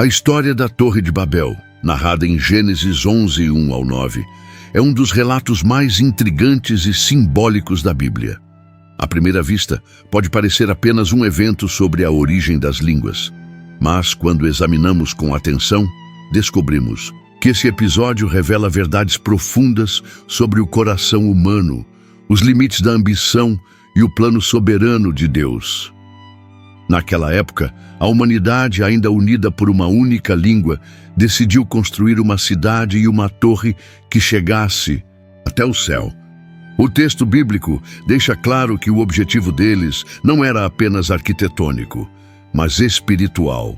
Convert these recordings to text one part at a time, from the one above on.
A história da Torre de Babel, narrada em Gênesis 11, 1 ao 9, é um dos relatos mais intrigantes e simbólicos da Bíblia. À primeira vista, pode parecer apenas um evento sobre a origem das línguas. Mas, quando examinamos com atenção, descobrimos que esse episódio revela verdades profundas sobre o coração humano, os limites da ambição e o plano soberano de Deus. Naquela época, a humanidade, ainda unida por uma única língua, decidiu construir uma cidade e uma torre que chegasse até o céu. O texto bíblico deixa claro que o objetivo deles não era apenas arquitetônico, mas espiritual.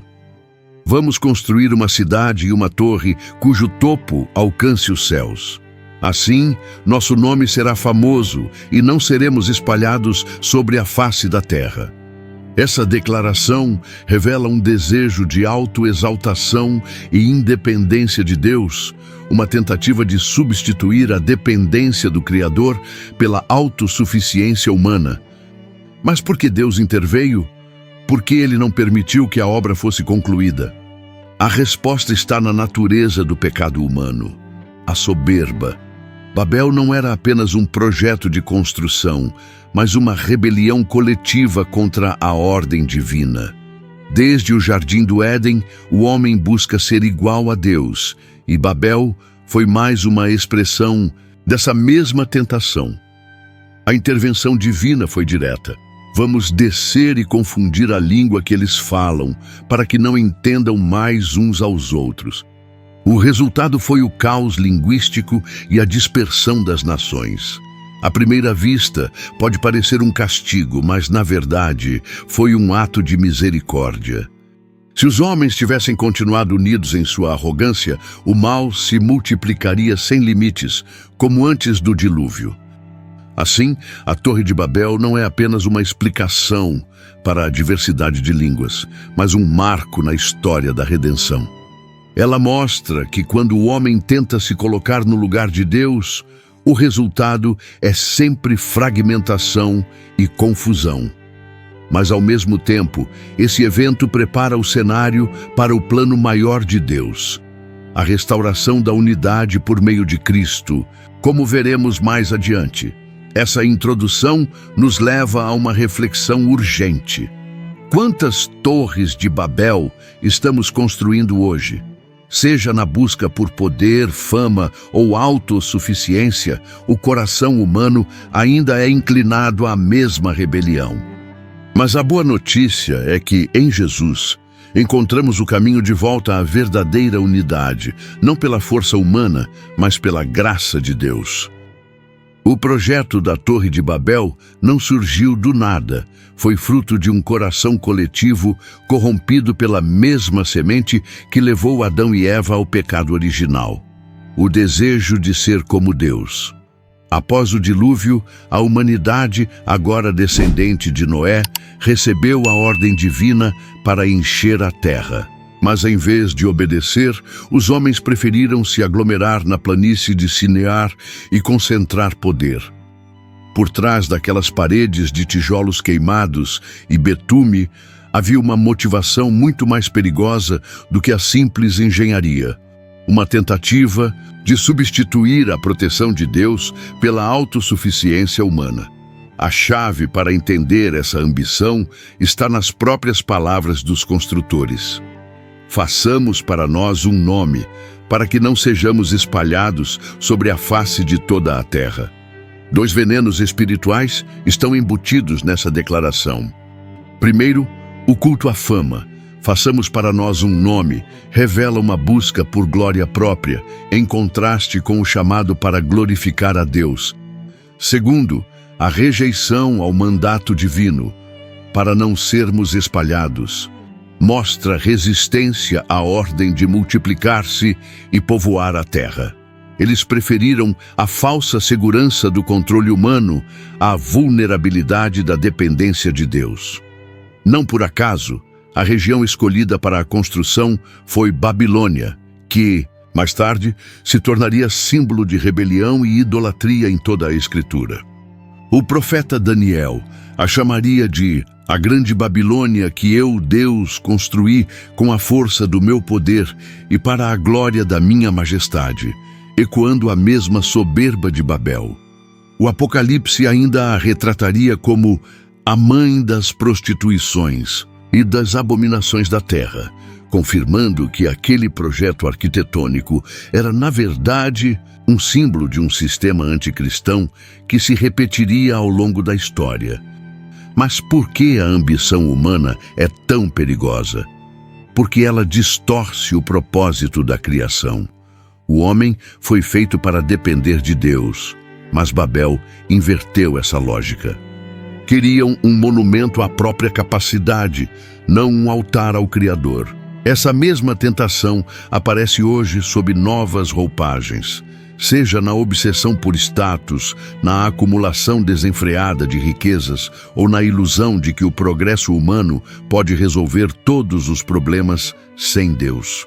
Vamos construir uma cidade e uma torre cujo topo alcance os céus. Assim, nosso nome será famoso e não seremos espalhados sobre a face da terra. Essa declaração revela um desejo de autoexaltação e independência de Deus, uma tentativa de substituir a dependência do Criador pela autossuficiência humana. Mas por que Deus interveio? Por que Ele não permitiu que a obra fosse concluída? A resposta está na natureza do pecado humano, a soberba. Babel não era apenas um projeto de construção, mas uma rebelião coletiva contra a ordem divina. Desde o Jardim do Éden, o homem busca ser igual a Deus, e Babel foi mais uma expressão dessa mesma tentação. A intervenção divina foi direta. Vamos descer e confundir a língua que eles falam, para que não entendam mais uns aos outros. O resultado foi o caos linguístico e a dispersão das nações. À primeira vista, pode parecer um castigo, mas, na verdade, foi um ato de misericórdia. Se os homens tivessem continuado unidos em sua arrogância, o mal se multiplicaria sem limites, como antes do dilúvio. Assim, a Torre de Babel não é apenas uma explicação para a diversidade de línguas, mas um marco na história da redenção. Ela mostra que quando o homem tenta se colocar no lugar de Deus, o resultado é sempre fragmentação e confusão. Mas, ao mesmo tempo, esse evento prepara o cenário para o plano maior de Deus, a restauração da unidade por meio de Cristo, como veremos mais adiante. Essa introdução nos leva a uma reflexão urgente. Quantas torres de Babel estamos construindo hoje? Seja na busca por poder, fama ou autossuficiência, o coração humano ainda é inclinado à mesma rebelião. Mas a boa notícia é que, em Jesus, encontramos o caminho de volta à verdadeira unidade, não pela força humana, mas pela graça de Deus. O projeto da Torre de Babel não surgiu do nada, foi fruto de um coração coletivo corrompido pela mesma semente que levou Adão e Eva ao pecado original, o desejo de ser como Deus. Após o dilúvio, a humanidade, agora descendente de Noé, recebeu a ordem divina para encher a terra. Mas, em vez de obedecer, os homens preferiram se aglomerar na planície de Sinear e concentrar poder. Por trás daquelas paredes de tijolos queimados e betume, havia uma motivação muito mais perigosa do que a simples engenharia. Uma tentativa de substituir a proteção de Deus pela autossuficiência humana. A chave para entender essa ambição está nas próprias palavras dos construtores. Façamos para nós um nome, para que não sejamos espalhados sobre a face de toda a terra. Dois venenos espirituais estão embutidos nessa declaração. Primeiro, o culto à fama. Façamos para nós um nome, revela uma busca por glória própria, em contraste com o chamado para glorificar a Deus. Segundo, a rejeição ao mandato divino, para não sermos espalhados. Mostra resistência à ordem de multiplicar-se e povoar a terra. Eles preferiram a falsa segurança do controle humano à vulnerabilidade da dependência de Deus. Não por acaso, a região escolhida para a construção foi Babilônia, que, mais tarde, se tornaria símbolo de rebelião e idolatria em toda a Escritura. O profeta Daniel a chamaria de a grande Babilônia que eu, Deus, construí com a força do meu poder e para a glória da minha majestade, ecoando a mesma soberba de Babel. O Apocalipse ainda a retrataria como a mãe das prostituições e das abominações da terra, confirmando que aquele projeto arquitetônico era, na verdade, um símbolo de um sistema anticristão que se repetiria ao longo da história. Mas por que a ambição humana é tão perigosa? Porque ela distorce o propósito da criação. O homem foi feito para depender de Deus, mas Babel inverteu essa lógica. Queriam um monumento à própria capacidade, não um altar ao Criador. Essa mesma tentação aparece hoje sob novas roupagens, seja na obsessão por status, na acumulação desenfreada de riquezas ou na ilusão de que o progresso humano pode resolver todos os problemas sem Deus.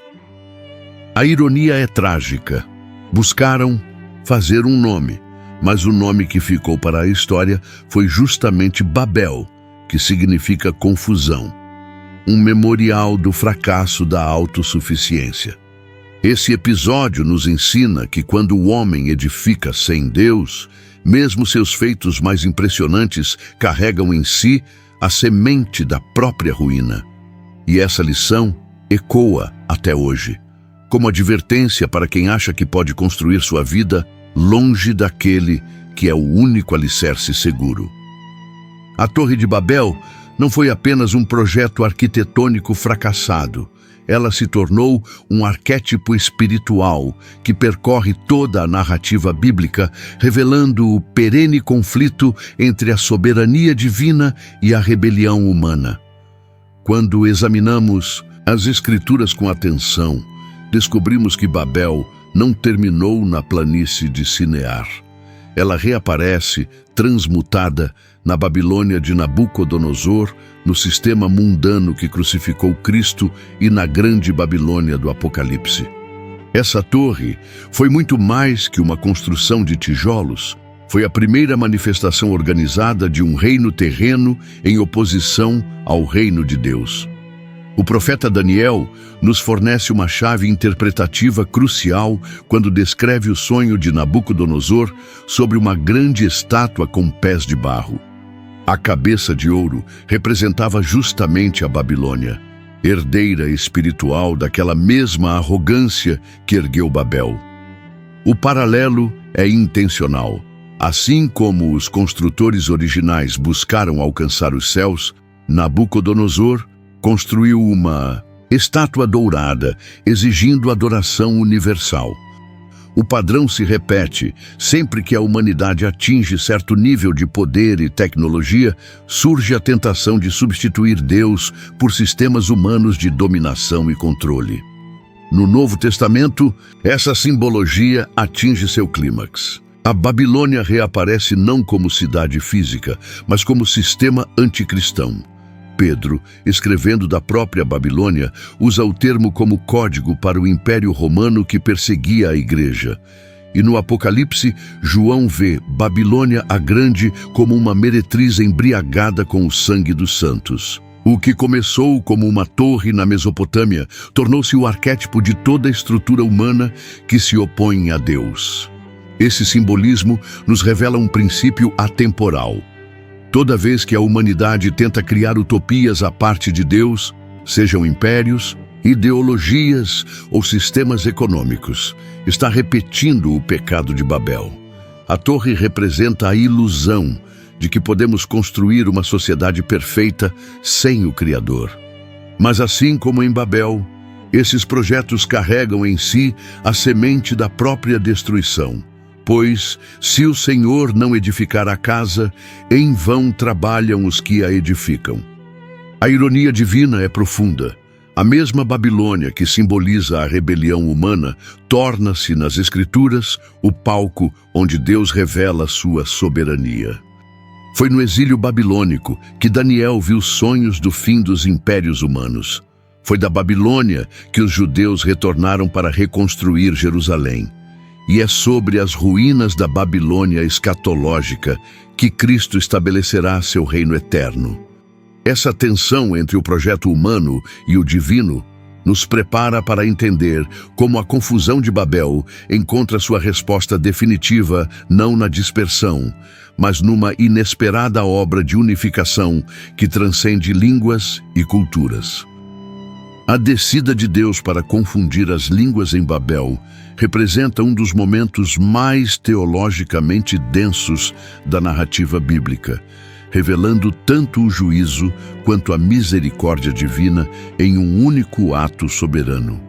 A ironia é trágica. Buscaram fazer um nome, mas o nome que ficou para a história foi justamente Babel, que significa confusão. Um memorial do fracasso da autossuficiência. Esse episódio nos ensina que quando o homem edifica sem Deus, mesmo seus feitos mais impressionantes carregam em si a semente da própria ruína. E essa lição ecoa até hoje, como advertência para quem acha que pode construir sua vida longe daquele que é o único alicerce seguro. A Torre de Babel não foi apenas um projeto arquitetônico fracassado. Ela se tornou um arquétipo espiritual que percorre toda a narrativa bíblica, revelando o perene conflito entre a soberania divina e a rebelião humana. Quando examinamos as Escrituras com atenção, descobrimos que Babel não terminou na planície de Sinear. Ela reaparece, transmutada, na Babilônia de Nabucodonosor, no sistema mundano que crucificou Cristo e na grande Babilônia do Apocalipse. Essa torre foi muito mais que uma construção de tijolos. Foi a primeira manifestação organizada de um reino terreno em oposição ao reino de Deus. O profeta Daniel nos fornece uma chave interpretativa crucial quando descreve o sonho de Nabucodonosor sobre uma grande estátua com pés de barro. A cabeça de ouro representava justamente a Babilônia, herdeira espiritual daquela mesma arrogância que ergueu Babel. O paralelo é intencional. Assim como os construtores originais buscaram alcançar os céus, Nabucodonosor construiu uma estátua dourada, exigindo adoração universal. O padrão se repete. Sempre que a humanidade atinge certo nível de poder e tecnologia, surge a tentação de substituir Deus por sistemas humanos de dominação e controle. No Novo Testamento, essa simbologia atinge seu clímax. A Babilônia reaparece não como cidade física, mas como sistema anticristão. Pedro, escrevendo da própria Babilônia, usa o termo como código para o Império Romano que perseguia a Igreja. E no Apocalipse, João vê Babilônia a Grande como uma meretriz embriagada com o sangue dos santos. O que começou como uma torre na Mesopotâmia tornou-se o arquétipo de toda a estrutura humana que se opõe a Deus. Esse simbolismo nos revela um princípio atemporal. Toda vez que a humanidade tenta criar utopias à parte de Deus, sejam impérios, ideologias ou sistemas econômicos, está repetindo o pecado de Babel. A torre representa a ilusão de que podemos construir uma sociedade perfeita sem o Criador. Mas assim como em Babel, esses projetos carregam em si a semente da própria destruição. Pois, se o Senhor não edificar a casa, em vão trabalham os que a edificam. A ironia divina é profunda. A mesma Babilônia que simboliza a rebelião humana torna-se nas Escrituras o palco onde Deus revela sua soberania. Foi no exílio babilônico que Daniel viu sonhos do fim dos impérios humanos. Foi da Babilônia que os judeus retornaram para reconstruir Jerusalém. e é sobre as ruínas da Babilônia escatológica que Cristo estabelecerá seu reino eterno. Essa tensão entre o projeto humano e o divino nos prepara para entender como a confusão de Babel encontra sua resposta definitiva não na dispersão, mas numa inesperada obra de unificação que transcende línguas e culturas. A descida de Deus para confundir as línguas em Babel representa um dos momentos mais teologicamente densos da narrativa bíblica, revelando tanto o juízo quanto a misericórdia divina em um único ato soberano.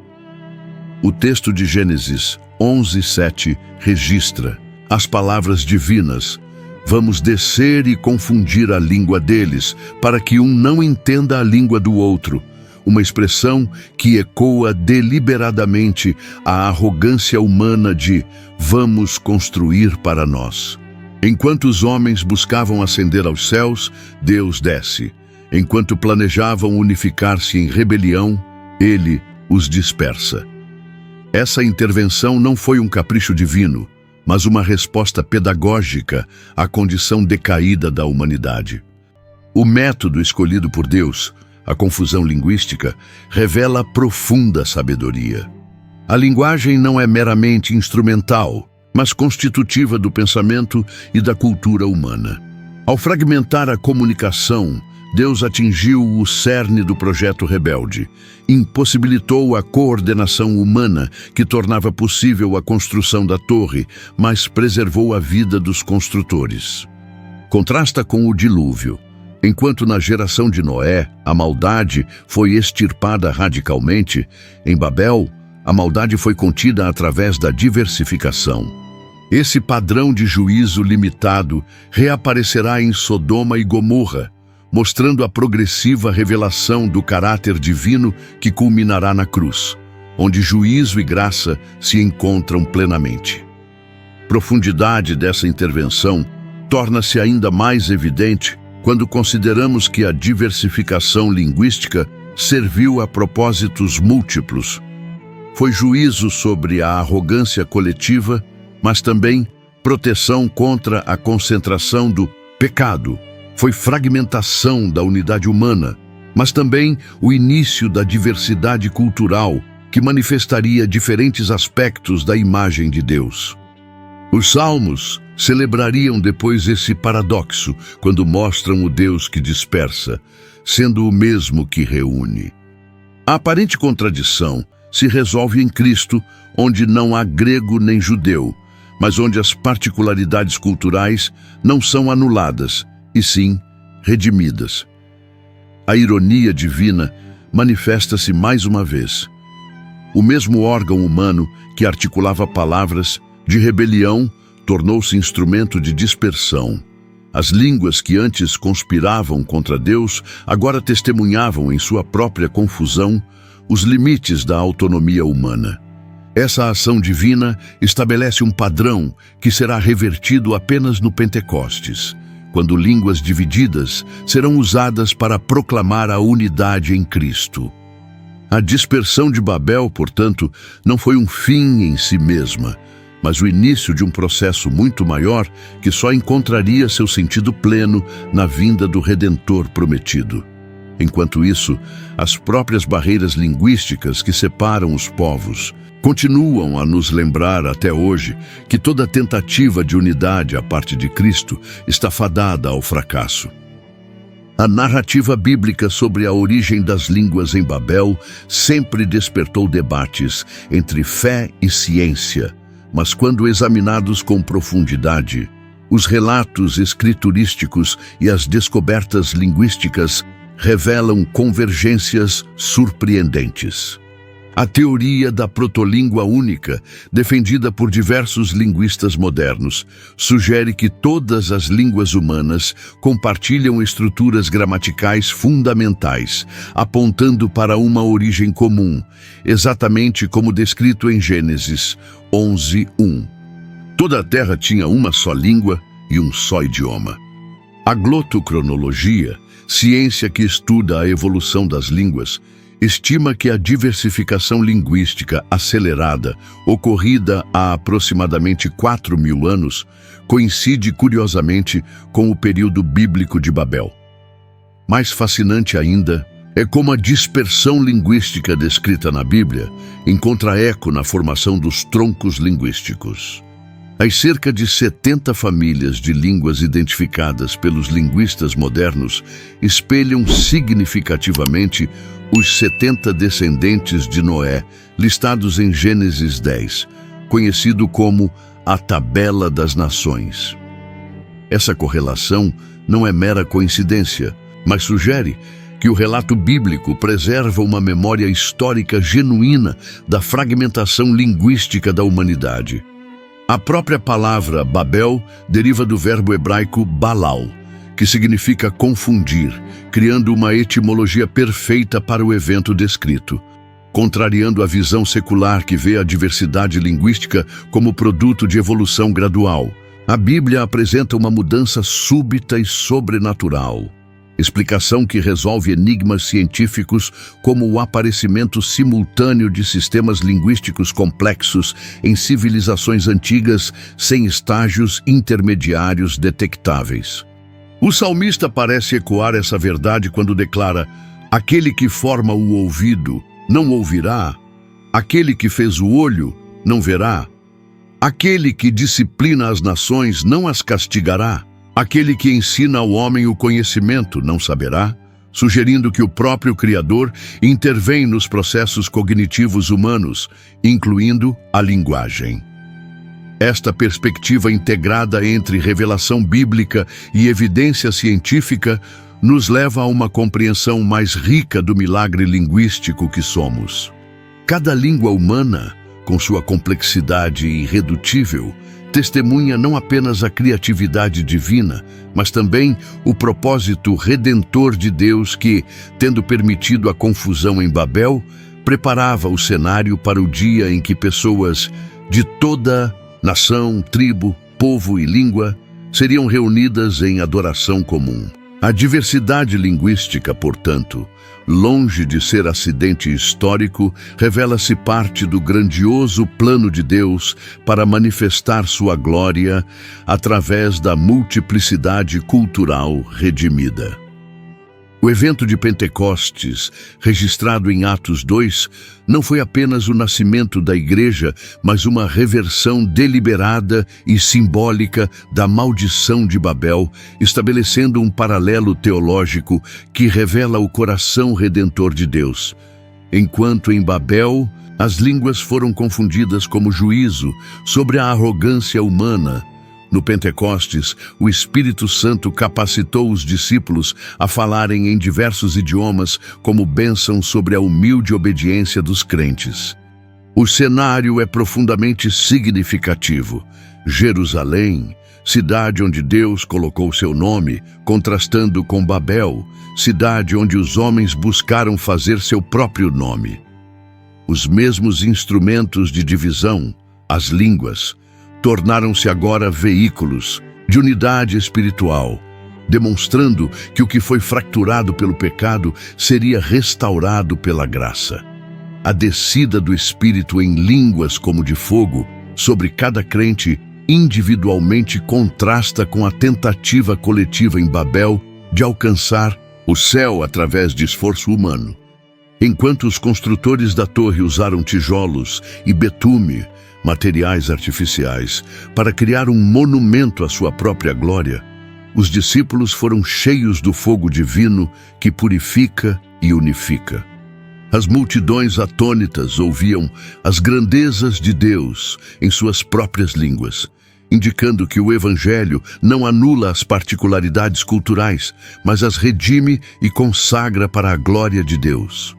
O texto de Gênesis 11:7 registra as palavras divinas: "Vamos descer e confundir a língua deles, para que um não entenda a língua do outro", uma expressão que ecoa deliberadamente a arrogância humana de "vamos construir para nós". Enquanto os homens buscavam ascender aos céus, Deus desce. Enquanto planejavam unificar-se em rebelião, Ele os dispersa. Essa intervenção não foi um capricho divino, mas uma resposta pedagógica à condição decaída da humanidade. O método escolhido por Deus, a confusão linguística, revela profunda sabedoria. A linguagem não é meramente instrumental, mas constitutiva do pensamento e da cultura humana. Ao fragmentar a comunicação, Deus atingiu o cerne do projeto rebelde, impossibilitou a coordenação humana que tornava possível a construção da torre, mas preservou a vida dos construtores. Contrasta com o dilúvio. Enquanto na geração de Noé a maldade foi extirpada radicalmente, em Babel a maldade foi contida através da diversificação. Esse padrão de juízo limitado reaparecerá em Sodoma e Gomorra, mostrando a progressiva revelação do caráter divino que culminará na cruz, onde juízo e graça se encontram plenamente. A profundidade dessa intervenção torna-se ainda mais evidente quando consideramos que a diversificação linguística serviu a propósitos múltiplos. Foi juízo sobre a arrogância coletiva, mas também proteção contra a concentração do pecado. Foi fragmentação da unidade humana, mas também o início da diversidade cultural que manifestaria diferentes aspectos da imagem de Deus. Os Salmos celebrariam depois esse paradoxo quando mostram o Deus que dispersa, sendo o mesmo que reúne. A aparente contradição se resolve em Cristo, onde não há grego nem judeu, mas onde as particularidades culturais não são anuladas, e sim redimidas. A ironia divina manifesta-se mais uma vez. O mesmo órgão humano que articulava palavras de rebelião tornou-se instrumento de dispersão. As línguas que antes conspiravam contra Deus agora testemunhavam em sua própria confusão os limites da autonomia humana. Essa ação divina estabelece um padrão que será revertido apenas no Pentecostes, quando línguas divididas serão usadas para proclamar a unidade em Cristo. A dispersão de Babel, portanto, não foi um fim em si mesma, mas o início de um processo muito maior que só encontraria seu sentido pleno na vinda do Redentor prometido. Enquanto isso, as próprias barreiras linguísticas que separam os povos continuam a nos lembrar até hoje que toda tentativa de unidade à parte de Cristo está fadada ao fracasso. A narrativa bíblica sobre a origem das línguas em Babel sempre despertou debates entre fé e ciência, mas quando examinados com profundidade, os relatos escriturísticos e as descobertas linguísticas revelam convergências surpreendentes. A teoria da protolíngua única, defendida por diversos linguistas modernos, sugere que todas as línguas humanas compartilham estruturas gramaticais fundamentais, apontando para uma origem comum, exatamente como descrito em Gênesis 11:1. Toda a terra tinha uma só língua e um só idioma. A glotocronologia, ciência que estuda a evolução das línguas, estima que a diversificação linguística acelerada, ocorrida há aproximadamente 4.000 anos, coincide curiosamente com o período bíblico de Babel. Mais fascinante ainda é como a dispersão linguística descrita na Bíblia encontra eco na formação dos troncos linguísticos. As cerca de 70 famílias de línguas identificadas pelos linguistas modernos espelham significativamente os 70 descendentes de Noé, listados em Gênesis 10, conhecido como a Tabela das Nações. Essa correlação não é mera coincidência, mas sugere que o relato bíblico preserva uma memória histórica genuína da fragmentação linguística da humanidade. A própria palavra Babel deriva do verbo hebraico balal, que significa confundir, criando uma etimologia perfeita para o evento descrito. Contrariando a visão secular que vê a diversidade linguística como produto de evolução gradual, a Bíblia apresenta uma mudança súbita e sobrenatural. Explicação que resolve enigmas científicos como o aparecimento simultâneo de sistemas linguísticos complexos em civilizações antigas sem estágios intermediários detectáveis. O salmista parece ecoar essa verdade quando declara: aquele que forma o ouvido não ouvirá, aquele que fez o olho não verá, aquele que disciplina as nações não as castigará, aquele que ensina ao homem o conhecimento não saberá, sugerindo que o próprio Criador intervém nos processos cognitivos humanos, incluindo a linguagem. Esta perspectiva integrada entre revelação bíblica e evidência científica nos leva a uma compreensão mais rica do milagre linguístico que somos. Cada língua humana, com sua complexidade irredutível, testemunha não apenas a criatividade divina, mas também o propósito redentor de Deus que, tendo permitido a confusão em Babel, preparava o cenário para o dia em que pessoas de toda nação, tribo, povo e língua seriam reunidas em adoração comum. A diversidade linguística, portanto, longe de ser acidente histórico, revela-se parte do grandioso plano de Deus para manifestar sua glória através da multiplicidade cultural redimida. O evento de Pentecostes, registrado em Atos 2, não foi apenas o nascimento da igreja, mas uma reversão deliberada e simbólica da maldição de Babel, estabelecendo um paralelo teológico que revela o coração redentor de Deus. Enquanto em Babel, as línguas foram confundidas como juízo sobre a arrogância humana, no Pentecostes, o Espírito Santo capacitou os discípulos a falarem em diversos idiomas como bênção sobre a humilde obediência dos crentes. O cenário é profundamente significativo. Jerusalém, cidade onde Deus colocou seu nome, contrastando com Babel, cidade onde os homens buscaram fazer seu próprio nome. Os mesmos instrumentos de divisão, as línguas, tornaram-se agora veículos de unidade espiritual, demonstrando que o que foi fracturado pelo pecado seria restaurado pela graça. A descida do Espírito em línguas como de fogo sobre cada crente individualmente contrasta com a tentativa coletiva em Babel de alcançar o céu através de esforço humano. Enquanto os construtores da torre usaram tijolos e betume, materiais artificiais, para criar um monumento à sua própria glória, os discípulos foram cheios do fogo divino que purifica e unifica. As multidões atônitas ouviam as grandezas de Deus em suas próprias línguas, indicando que o Evangelho não anula as particularidades culturais, mas as redime e consagra para a glória de Deus.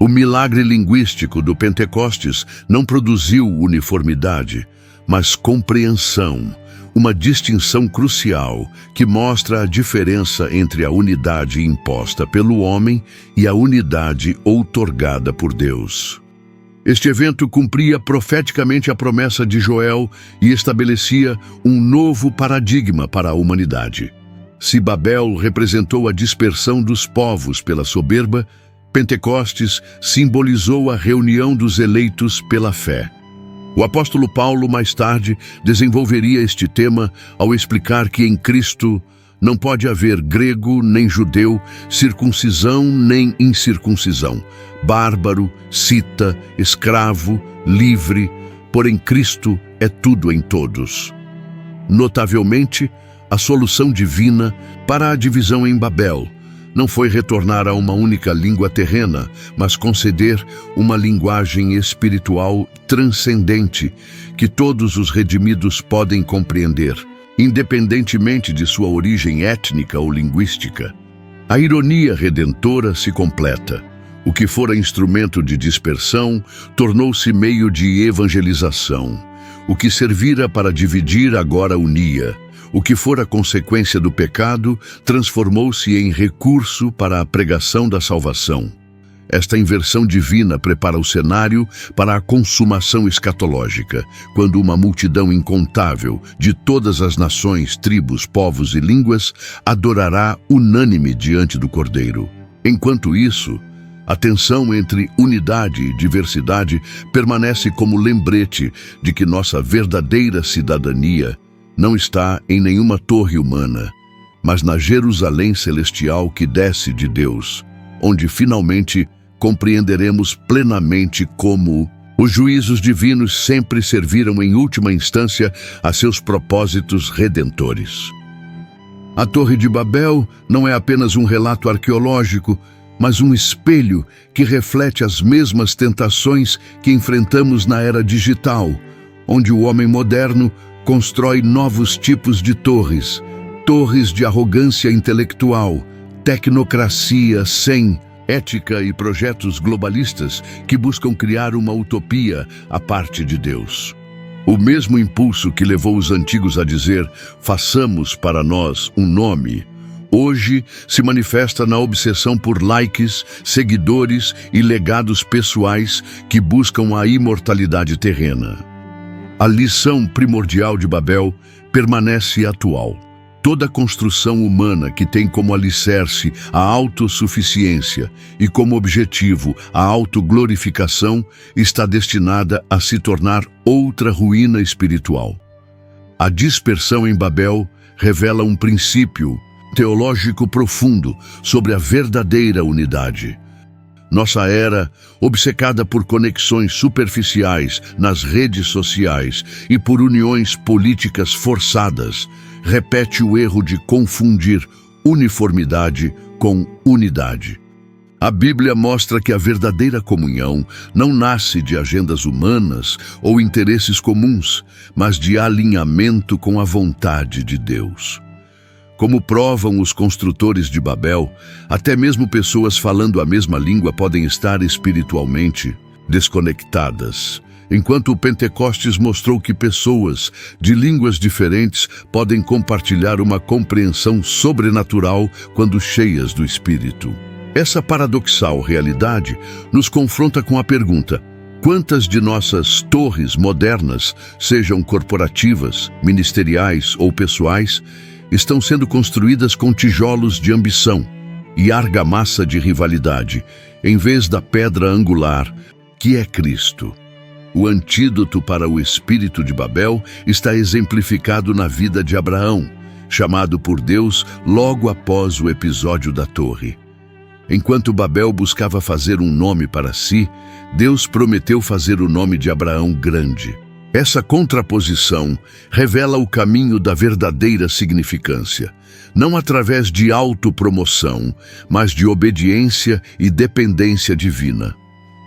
O milagre linguístico do Pentecostes não produziu uniformidade, mas compreensão, uma distinção crucial que mostra a diferença entre a unidade imposta pelo homem e a unidade outorgada por Deus. Este evento cumpria profeticamente a promessa de Joel e estabelecia um novo paradigma para a humanidade. Se Babel representou a dispersão dos povos pela soberba, Pentecostes simbolizou a reunião dos eleitos pela fé. O apóstolo Paulo, mais tarde, desenvolveria este tema ao explicar que em Cristo não pode haver grego nem judeu, circuncisão nem incircuncisão, bárbaro, cita, escravo, livre, porém Cristo é tudo em todos. Notavelmente, a solução divina para a divisão em Babel não foi retornar a uma única língua terrena, mas conceder uma linguagem espiritual transcendente que todos os redimidos podem compreender, independentemente de sua origem étnica ou linguística. A ironia redentora se completa. O que fora instrumento de dispersão tornou-se meio de evangelização. O que servira para dividir agora unia. O que fora consequência do pecado transformou-se em recurso para a pregação da salvação. Esta inversão divina prepara o cenário para a consumação escatológica, quando uma multidão incontável de todas as nações, tribos, povos e línguas adorará unânime diante do Cordeiro. Enquanto isso, a tensão entre unidade e diversidade permanece como lembrete de que nossa verdadeira cidadania não está em nenhuma torre humana, mas na Jerusalém celestial que desce de Deus, onde finalmente compreenderemos plenamente como os juízos divinos sempre serviram em última instância a seus propósitos redentores. A Torre de Babel não é apenas um relato arqueológico, mas um espelho que reflete as mesmas tentações que enfrentamos na era digital, onde o homem moderno constrói novos tipos de torres, torres de arrogância intelectual, tecnocracia sem ética e projetos globalistas que buscam criar uma utopia à parte de Deus. O mesmo impulso que levou os antigos a dizer, façamos para nós um nome, hoje se manifesta na obsessão por likes, seguidores e legados pessoais que buscam a imortalidade terrena. A lição primordial de Babel permanece atual. Toda construção humana que tem como alicerce a autossuficiência e como objetivo a autoglorificação está destinada a se tornar outra ruína espiritual. A dispersão em Babel revela um princípio teológico profundo sobre a verdadeira unidade. Nossa era, obcecada por conexões superficiais nas redes sociais e por uniões políticas forçadas, repete o erro de confundir uniformidade com unidade. A Bíblia mostra que a verdadeira comunhão não nasce de agendas humanas ou interesses comuns, mas de alinhamento com a vontade de Deus. Como provam os construtores de Babel, até mesmo pessoas falando a mesma língua podem estar espiritualmente desconectadas, enquanto o Pentecostes mostrou que pessoas de línguas diferentes podem compartilhar uma compreensão sobrenatural quando cheias do Espírito. Essa paradoxal realidade nos confronta com a pergunta: quantas de nossas torres modernas, sejam corporativas, ministeriais ou pessoais, estão sendo construídas com tijolos de ambição e argamassa de rivalidade, em vez da pedra angular, que é Cristo? O antídoto para o espírito de Babel está exemplificado na vida de Abraão, chamado por Deus logo após o episódio da torre. Enquanto Babel buscava fazer um nome para si, Deus prometeu fazer o nome de Abraão grande. Essa contraposição revela o caminho da verdadeira significância, não através de autopromoção, mas de obediência e dependência divina.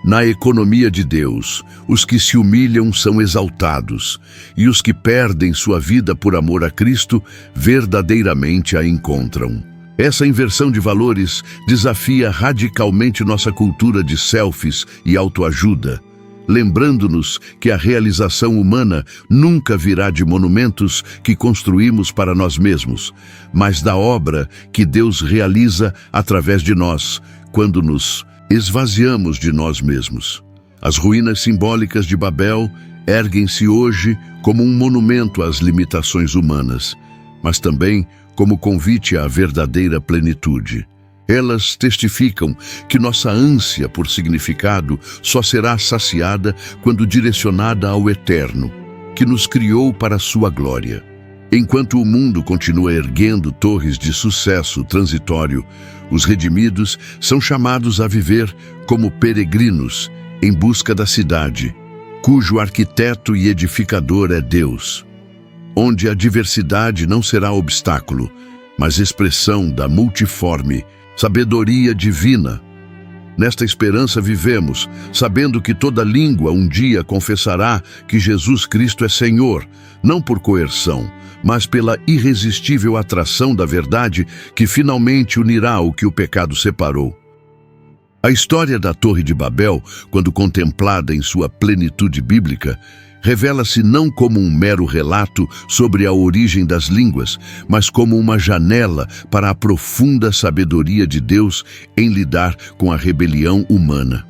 Na economia de Deus, os que se humilham são exaltados, e os que perdem sua vida por amor a Cristo verdadeiramente a encontram. Essa inversão de valores desafia radicalmente nossa cultura de selfies e autoajuda, lembrando-nos que a realização humana nunca virá de monumentos que construímos para nós mesmos, mas da obra que Deus realiza através de nós, quando nos esvaziamos de nós mesmos. As ruínas simbólicas de Babel erguem-se hoje como um monumento às limitações humanas, mas também como convite à verdadeira plenitude. Elas testificam que nossa ânsia por significado só será saciada quando direcionada ao Eterno, que nos criou para a sua glória. Enquanto o mundo continua erguendo torres de sucesso transitório, os redimidos são chamados a viver como peregrinos em busca da cidade, cujo arquiteto e edificador é Deus, onde a diversidade não será obstáculo, mas expressão da multiforme sabedoria divina. Nesta esperança vivemos, sabendo que toda língua um dia confessará que Jesus Cristo é Senhor, não por coerção, mas pela irresistível atração da verdade que finalmente unirá o que o pecado separou. A história da Torre de Babel, quando contemplada em sua plenitude bíblica, revela-se não como um mero relato sobre a origem das línguas, mas como uma janela para a profunda sabedoria de Deus em lidar com a rebelião humana.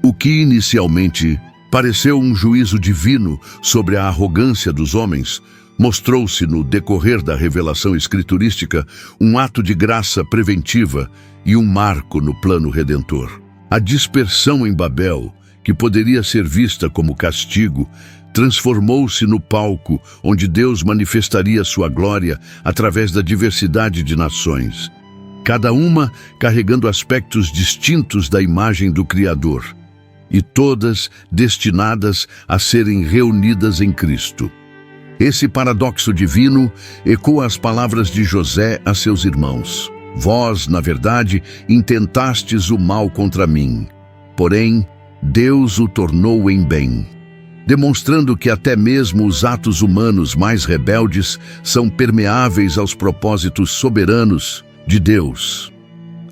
O que inicialmente pareceu um juízo divino sobre a arrogância dos homens, mostrou-se no decorrer da revelação escriturística um ato de graça preventiva e um marco no plano redentor. A dispersão em Babel, que poderia ser vista como castigo, transformou-se no palco onde Deus manifestaria sua glória através da diversidade de nações, cada uma carregando aspectos distintos da imagem do Criador, e todas destinadas a serem reunidas em Cristo. Esse paradoxo divino ecoa as palavras de José a seus irmãos: "Vós, na verdade, intentastes o mal contra mim, porém, Deus o tornou em bem", demonstrando que até mesmo os atos humanos mais rebeldes são permeáveis aos propósitos soberanos de Deus.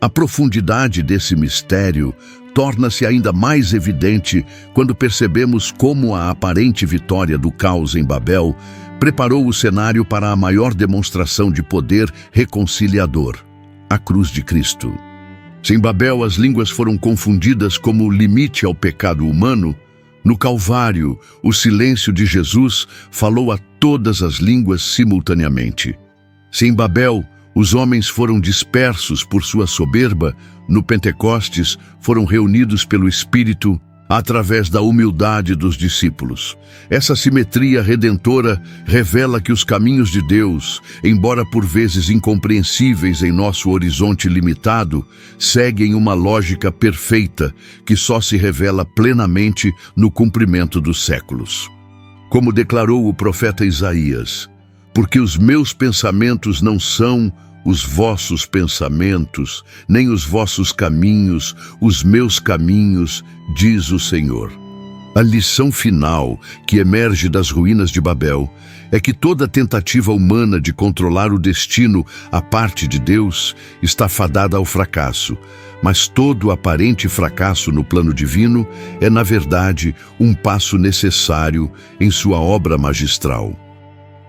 A profundidade desse mistério torna-se ainda mais evidente quando percebemos como a aparente vitória do caos em Babel preparou o cenário para a maior demonstração de poder reconciliador: a cruz de Cristo. Se em Babel as línguas foram confundidas como limite ao pecado humano, no Calvário, o silêncio de Jesus falou a todas as línguas simultaneamente. Se em Babel os homens foram dispersos por sua soberba, no Pentecostes foram reunidos pelo Espírito através da humildade dos discípulos. Essa simetria redentora revela que os caminhos de Deus, embora por vezes incompreensíveis em nosso horizonte limitado, seguem uma lógica perfeita que só se revela plenamente no cumprimento dos séculos. Como declarou o profeta Isaías: "Porque os meus pensamentos não são os vossos pensamentos, nem os vossos caminhos, os meus caminhos, diz o Senhor." A lição final que emerge das ruínas de Babel é que toda tentativa humana de controlar o destino à parte de Deus está fadada ao fracasso, mas todo aparente fracasso no plano divino é, na verdade, um passo necessário em sua obra magistral.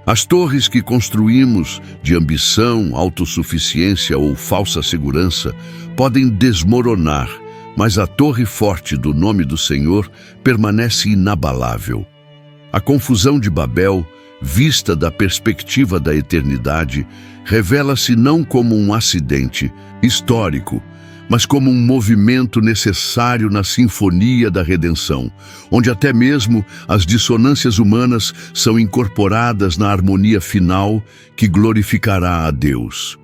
As torres que construímos de ambição, autossuficiência ou falsa segurança podem desmoronar, mas a torre forte do nome do Senhor permanece inabalável. A confusão de Babel, vista da perspectiva da eternidade, revela-se não como um acidente histórico, mas como um movimento necessário na sinfonia da redenção, onde até mesmo as dissonâncias humanas são incorporadas na harmonia final que glorificará a Deus.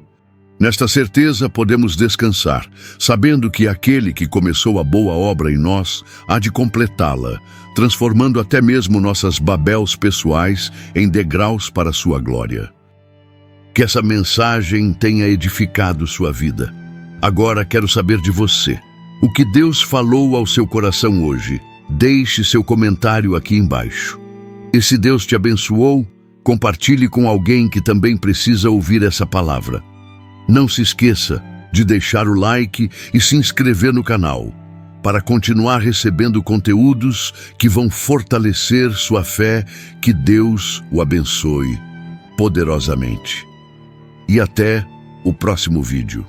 Nesta certeza podemos descansar, sabendo que aquele que começou a boa obra em nós há de completá-la, transformando até mesmo nossas Babéis pessoais em degraus para a sua glória. Que essa mensagem tenha edificado sua vida. Agora quero saber de você. O que Deus falou ao seu coração hoje? Deixe seu comentário aqui embaixo. E se Deus te abençoou, compartilhe com alguém que também precisa ouvir essa palavra. Não se esqueça de deixar o like e se inscrever no canal, para continuar recebendo conteúdos que vão fortalecer sua fé. Que Deus o abençoe poderosamente. E até o próximo vídeo.